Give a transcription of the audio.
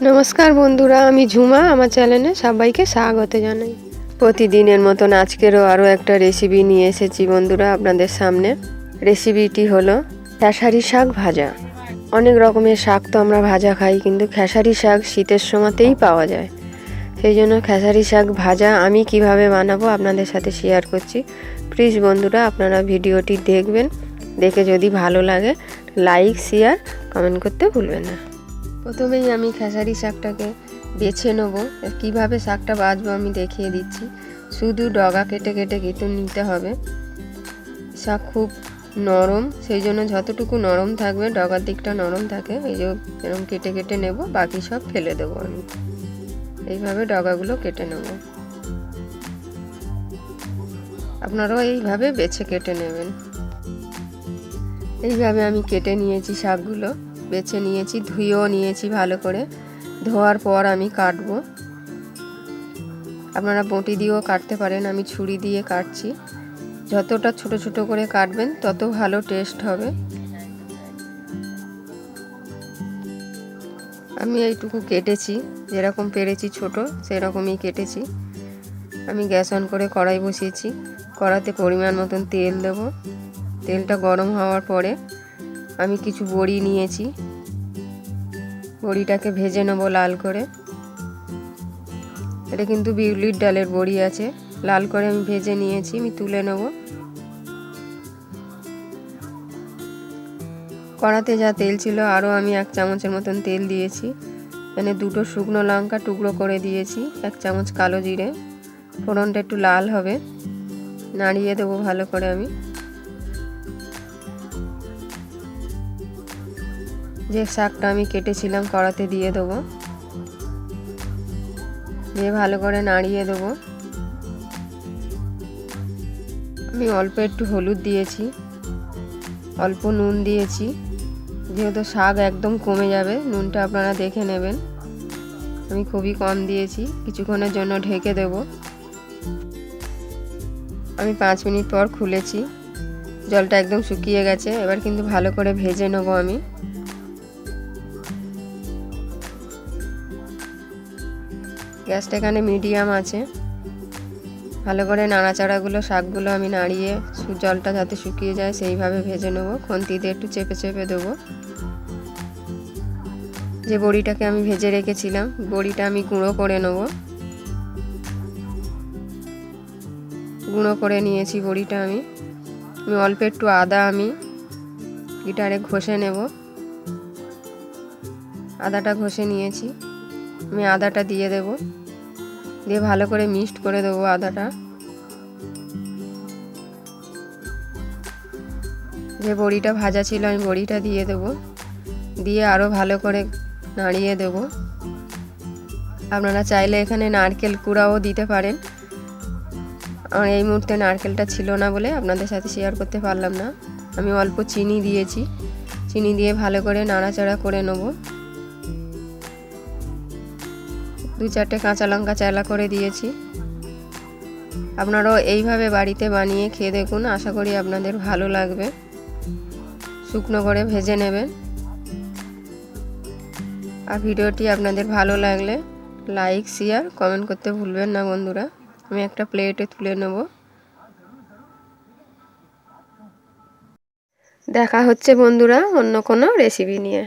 নমস্কার বন্ধুরা, আমি ঝুমা। আমার চ্যানেলে সবাইকে স্বাগত জানাই। প্রতিদিনের মতন আজকেরও আরও একটা রেসিপি নিয়ে এসেছি বন্ধুরা আপনাদের সামনে। রেসিপিটি হলো খেসারি শাক ভাজা। অনেক রকমের শাক তো আমরা ভাজা খাই, কিন্তু খেসারি শাক শীতের সময়তেই পাওয়া যায়। সেই জন্য খেসারি শাক ভাজা আমি কিভাবে বানাবো আপনাদের সাথে শেয়ার করছি। প্লিজ বন্ধুরা আপনারা ভিডিওটি দেখবেন, দেখে যদি ভালো লাগে লাইক শেয়ার কমেন্ট করতে ভুলবেন না। প্রথমেই আমি খেসারি শাকটাকে বেছে নেব। কীভাবে শাকটা বাছবো আমি দেখিয়ে দিচ্ছি। শুধু ডগা কেটে কেটে কিন্তু নিতে হবে। শাক খুব নরম, সেই জন্য যতটুকু নরম থাকবে, ডগার দিকটা নরম থাকে, এই যে এরকম কেটে কেটে নেব, বাকি সব ফেলে দেবো আমি। এইভাবে ডগাগুলো কেটে নেব। আপনারাও এইভাবে বেছে কেটে নেবেন। এইভাবে আমি কেটে নিয়েছি শাকগুলো, বেছে নিয়েছি, ধুয়েও নিয়েছি ভালো করে। ধোয়ার পর আমি কাটবো। আপনারা বঁটি দিয়েও কাটতে পারেন, আমি ছুরি দিয়ে কাটছি। যতটা ছোট ছোট করে কাটবেন তত ভালো টেস্ট হবে। আমি এইটুকু কেটেছি, যেরকম পেরেছি ছোট সেরকমই কেটেছি। আমি গ্যাস অন করে কড়াই বসিয়েছি। কড়াতে পরিমাণ মতন তেল দেব। তেলটা গরম হওয়ার পরে আমি কিছু বড়ি নিয়েছি, বড়িটাকে ভেজে নেব লাল করে। এটা কিন্তু বিউলির ডালের বড়ি আছে, লাল করে আমি ভেজে নিয়েছি, আমি তুলে নেব। কড়াতে যা তেল ছিল আরও আমি 1 চামচের মতন তেল দিয়েছি। এখানে 2টো শুকনো লঙ্কা টুকরো করে দিয়েছি, 1 চামচ কালো জিরে। ফোড়নটা একটু লাল হবে, নাড়িয়ে দেবো ভালো করে। আমি যে শাকটা আমি কেটেছিলাম কড়াতে দিয়ে দেবো, দিয়ে ভালো করে নাড়িয়ে দেবো। আমি অল্প একটু হলুদ দিয়েছি, অল্প নুন দিয়েছি। যেহেতু শাক একদম কমে যাবে, নুনটা আপনারা দেখে নেবেন। আমি খুবই কম দিয়েছি। কিছুক্ষণের জন্য ঢেকে দেব। আমি 5 মিনিট পর খুলেছি, জলটা একদম শুকিয়ে গেছে। এবার কিন্তু ভালো করে ভেজে নেব আমি। গ্যাসটা এখানে মিডিয়াম আছে। ভালো করে নাড়াচাড়াগুলো, শাকগুলো আমি নাড়িয়ে জলটা যাতে শুকিয়ে যায় সেইভাবে ভেজে নেব। খুন্তি দিয়ে একটু চেপে চেপে দেবো। যে বড়িটাকে আমি ভেজে রেখেছিলাম, বড়িটা আমি গুঁড়ো করে নেব। গুঁড়ো করে নিয়েছি বড়িটা আমি। অল্প একটু আদা আমি গিটারে ঘষে নেব। আদাটা ঘষে নিয়েছি, আমি আদাটা দিয়ে দেব। দিয়ে ভালো করে মিক্সড করে দেবো আদাটা। যে বড়িটা ভাজা ছিল আমি বড়িটা দিয়ে দেব। দিয়ে আরও ভালো করে নাড়িয়ে দেব। আপনারা চাইলে এখানে নারকেল কুড়াও দিতে পারেন। আমার এই মুহূর্তে নারকেলটা ছিল না বলে আপনাদের সাথে শেয়ার করতে পারলাম না। আমি অল্প চিনি দিয়েছি, চিনি দিয়ে ভালো করে নাড়াচাড়া করে নেব। 2-4টে কাঁচা লঙ্কা চেলা করে দিয়েছি। আপনারাও এইভাবে বাড়িতে বানিয়ে খেয়ে দেখুন, আশা করি আপনাদের ভালো লাগবে। শুকনো করে ভেজে নেবেন। আর ভিডিওটি আপনাদের ভালো লাগলে লাইক শেয়ার কমেন্ট করতে ভুলবেন না বন্ধুরা। আমি একটা প্লেটে তুলে নেব। দেখা হচ্ছে বন্ধুরা অন্য কোনো রেসিপি নিয়ে।